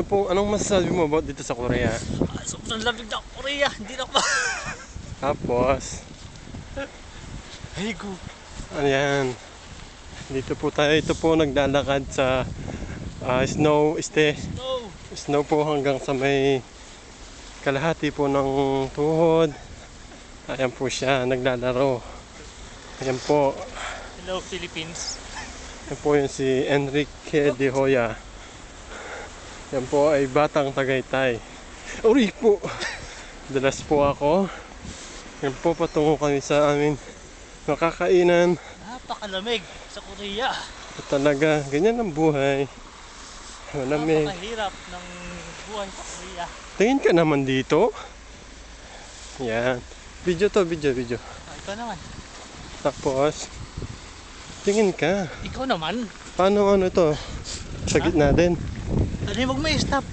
Anong masasabi mo about dito sa Korea? Sobrang lamig ng Korea, hindi na ako. Tapos, Ay go. ayan. Dito po tayo. Ito po naglalakad sa snow. No. Snow po hanggang sa may kalahati po ng tuhod. Ayan po siya, naglalaro. Ayan po. Hello Philippines. Ayan po yun si Enrique de Hoya. Yan po ay batang Tagaytay. Uri po! Dalas po ako. Yan po, patungo kami sa amin makakainan. Napakalamig sa Korea. At talaga, ganyan ang buhay. Malamig. Napakahirap ng buhay sa Korea. Tingin ka naman dito. Yan. Video to, video. Ikaw naman. Tapos, tingin ka. Ikaw naman. Paano ano to? Sa gitna din. Ano yung mag-may-stop?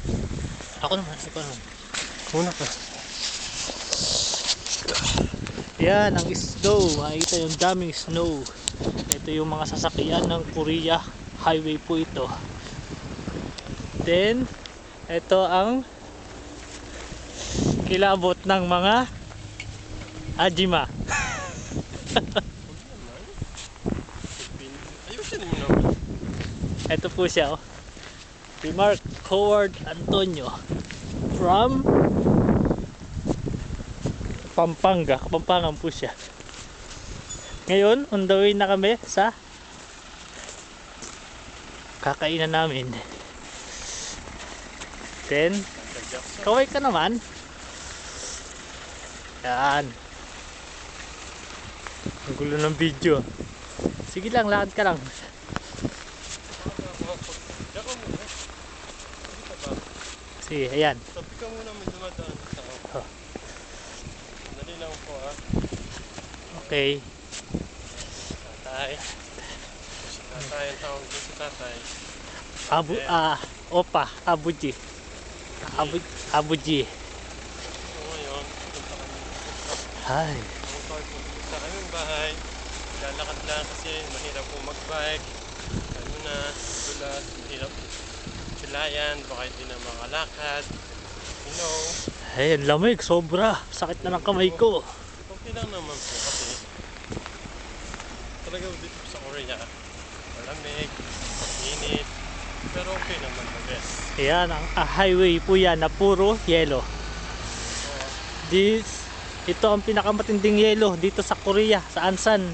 Ako naman, ikaw naman. Una ka. Yan, ang snow. Makikita yung daming snow. Ito yung mga sasakyan ng Korea highway po ito. Then, ito ang kilabot ng mga Ajima. Ayusin mo naman. Ito po siya, oh. Si Mark Howard Antonio from Pampanga. Kapampangan po siya. Ngayon, on the way na kami sa kakainan namin. Then, kaway ka naman. Yan. Ang gulo ng video. Sige lang, lakad ka lang. Sige, ayan. Tabi ka muna, may dumadaan sa tao. Oh. Dali lang po ha. Okay. Tatay. Si tatay, ang tawag din si tatay. Opa, Abuji. Abuji. So ngayon, punta kami. Hi. Punta kami ng bahay. Lalakad lang kasi mahirap po mag-bike. Ano na, dulas, mahirap silayan, baka hindi na makalakad. You know. Ay, ang lamig, sobra. Sakit na ng kamay ko. Okay lang naman po kasi talaga dito sa Korea malamig, init, pero okay naman the best. Ayan, ang highway po yan na puro yelo. Ito ang pinakamatinding yelo dito sa Korea, sa Ansan.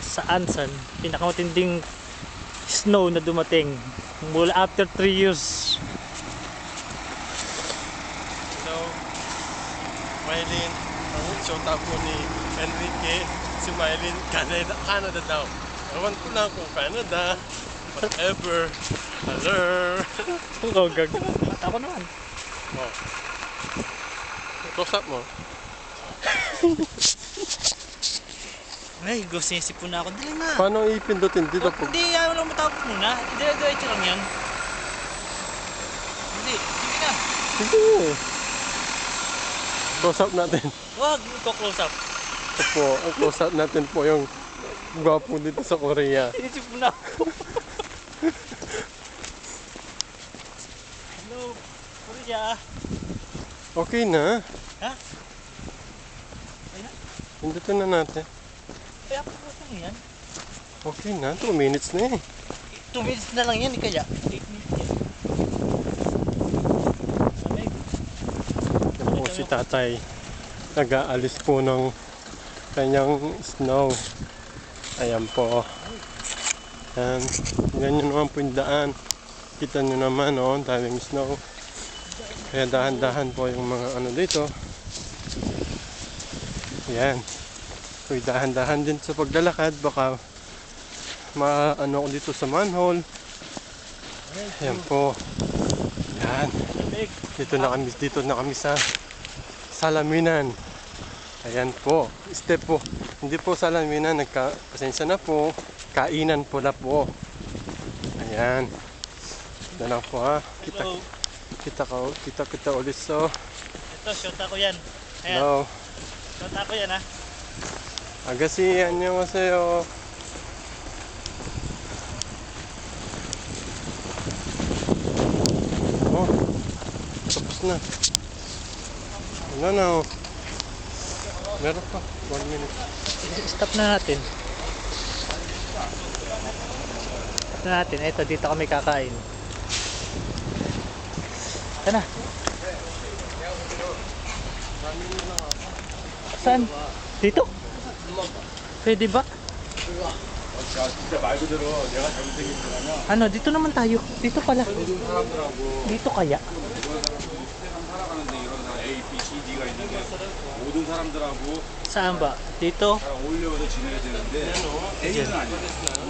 Sa Ansan, pinakamatinding snow na dumating mula after 3 years. Hello, Mylene, ang shota po ni Enrique, si Mylene, Canada daw. Ewan ko lang kung Canada, whatever. Hello. Oh, gag. Ako naman. Oh. Close up mo. Ay, gusisip po na ako. Dali na. Paano ipindutin dito po? Hindi, ayaw lang matapos muna. Dire-diretso lang yan. Hindi, sige na. Sige. Close up natin. Wag, ito-close up. Ito po, ang close up natin po yung gwapo dito sa Korea. Inisip mo na ako. Hello, Korea. Okay na. Ha? Ay na? Pindutin na natin. Ay, ako po lang yan. Okay na, 2 minutes na eh. 2 minutes na lang yan, kaya 8 minutes yan. Lamig. Yan po si tatay. Nag-aalis po ng kanyang snow. Ayan po. Yan. Ganyan naman po yung daan. Kita nyo naman, oh, daming snow. Kaya dahan-dahan po yung mga ano dito. Yan. Uy, dahan-dahan din sa paglalakad. Baka maano ako dito sa manhole. Ayan po. Yan. Lamig. Dito na kami sa Salaminan. Ayan po. Step po. Hindi po Salaminan. Pasensya na po. Kainan po na po. Ayan. Ito na po ha. Hello. Kita ulit so. Ito, shot ako yan. Ayan, Hello. shot ako yan ha. Agassi, 안녕하세요. na. Ano na oh. Meron pa. 1 minute. Stop na natin. Stop na natin. Ito, dito kami kakain. Ito na. Saan? Dito? Pwede ba? 진짜 말 그대로 내가 잘못생긴 거라면 Ano, dito naman tayo. Dito pala. 모든 사람들하고 Dito kaya? 세상 살아가는데 이런 사람 A, B, C, D가 있는데 모든 사람들하고 Saan ba? Dito? 잘 어울려서 지내야 되는데 A는 아니야.